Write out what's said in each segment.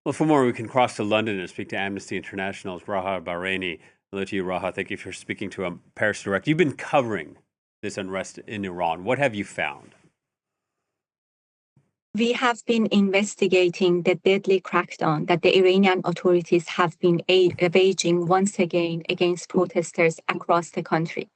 Well, for more, we can cross to London and speak to Amnesty International's Raha Bahraini. Hello to you, Raha. Thank you for speaking to Paris Direct. You've been covering this unrest in Iran. What have you found? We have been investigating the deadly crackdown that the Iranian authorities have been waging once again against protesters across the country.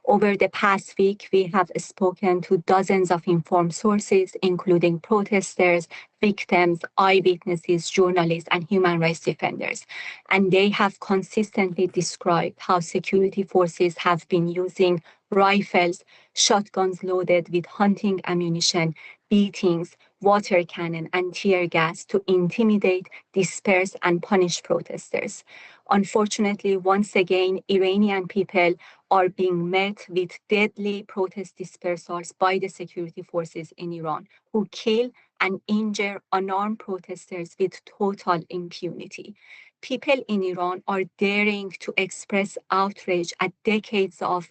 Over the past week, we have spoken to dozens of informed sources, including protesters, victims, eyewitnesses, journalists, and human rights defenders. And they have consistently described how security forces have been using rifles, shotguns loaded with hunting ammunition, beatings, water cannon, and tear gas to intimidate, disperse, and punish protesters. Unfortunately, once again, Iranian people are being met with deadly protest dispersals by the security forces in Iran, who kill and injure unarmed protesters with total impunity. People in Iran are daring to express outrage at decades of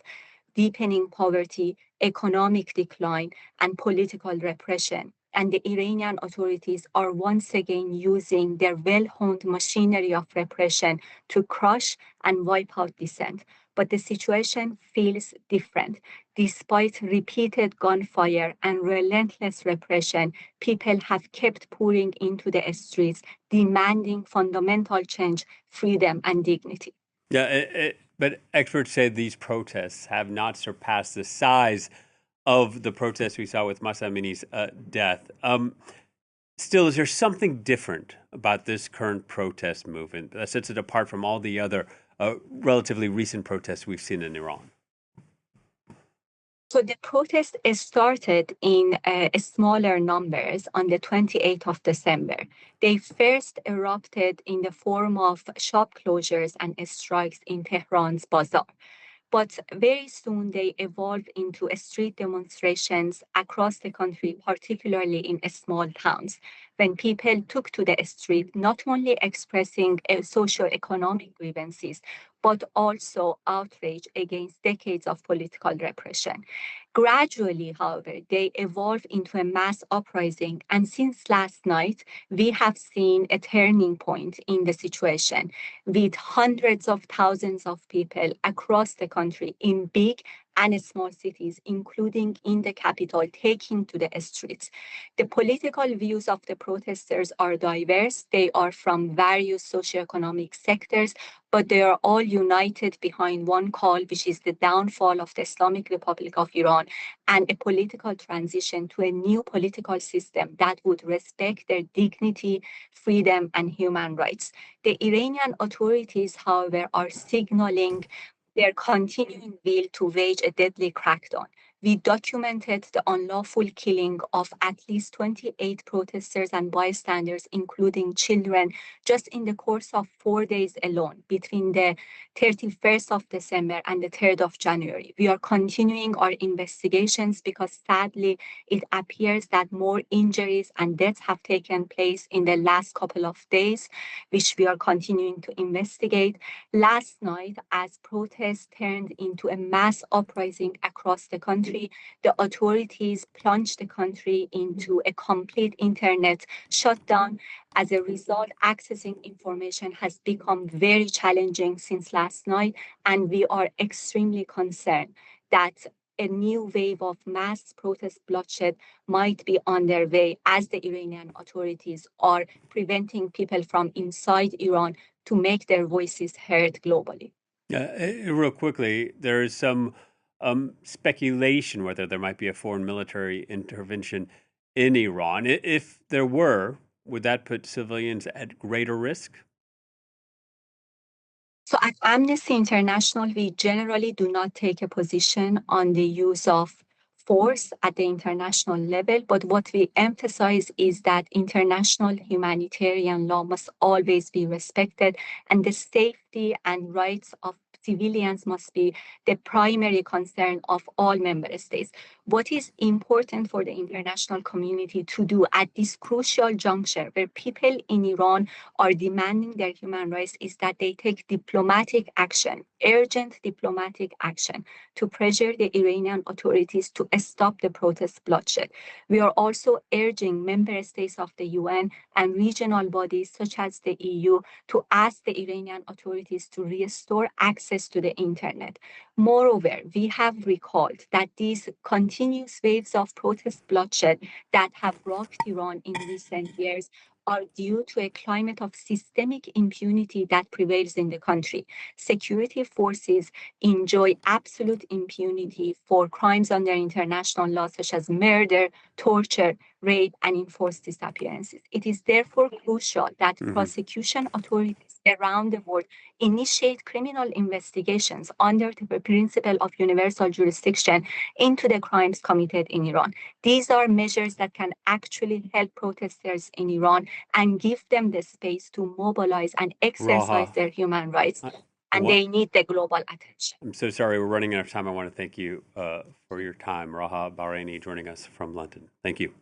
deepening poverty, economic decline, and political repression. And the Iranian authorities are once again using their well-honed machinery of repression to crush and wipe out dissent. But the situation feels different. Despite repeated gunfire and relentless repression, people have kept pouring into the streets, demanding fundamental change, freedom, and dignity. But experts say these protests have not surpassed the size of the protests we saw with Mahsa Amini's death. Still, is there something different about this current protest movement that sets it apart from all the other relatively recent protests we've seen in Iran? So the protest started in smaller numbers on the 28th of December. They first erupted in the form of shop closures and strikes in Tehran's bazaar. But very soon they evolved into street demonstrations across the country, particularly in small towns, when people took to the street, not only expressing socio-economic grievances, but also outrage against decades of political repression. Gradually, however, they evolved into a mass uprising, and since last night, we have seen a turning point in the situation, with hundreds of thousands of people across the country in big and small cities, including in the capital, taking to the streets. The political views of the protesters are diverse. They are from various socioeconomic sectors, but they are all united behind one call, which is the downfall of the Islamic Republic of Iran and a political transition to a new political system that would respect their dignity, freedom, and human rights. The Iranian authorities, however, are signaling their continuing will to wage a deadly crackdown. We documented the unlawful killing of at least 28 protesters and bystanders, including children, just in the course of 4 days alone, between the 31st of December and the 3rd of January. We are continuing our investigations because sadly, it appears that more injuries and deaths have taken place in the last couple of days, which we are continuing to investigate. Last night, as protests turned into a mass uprising across the country, the authorities plunged the country into a complete internet shutdown. As a result, accessing information has become very challenging since last night, and we are extremely concerned that a new wave of mass protest bloodshed might be on their way as the Iranian authorities are preventing people from inside Iran to make their voices heard globally. Real quickly, there is some speculation whether there might be a foreign military intervention in Iran. If there were, would that put civilians at greater risk? So at Amnesty International, we generally do not take a position on the use of force at the international level, but what we emphasize is that international humanitarian law must always be respected, and the safety and rights of civilians must be the primary concern of all member states. What is important for the international community to do at this crucial juncture where people in Iran are demanding their human rights is that they take diplomatic action urgent diplomatic action to pressure the Iranian authorities to stop the protest bloodshed. We are also urging member states of the UN and regional bodies such as the EU to ask the Iranian authorities to restore access to the internet. Moreover, we have recalled that these continuous waves of protest bloodshed that have rocked Iran in recent years are due to a climate of systemic impunity that prevails in the country. Security forces enjoy absolute impunity for crimes under international law, such as murder, torture, rape, and enforced disappearances. It is therefore crucial that Hmm. prosecution authorities around the world initiate criminal investigations under the principle of universal jurisdiction into the crimes committed in Iran. These are measures that can actually help protesters in Iran and give them the space to mobilize and exercise Raha, their human rights. I, I And want. they need the global attention. I'm so sorry, we're running out of time. I want to thank you for your time, Raha Bahraini, joining us from London. Thank you.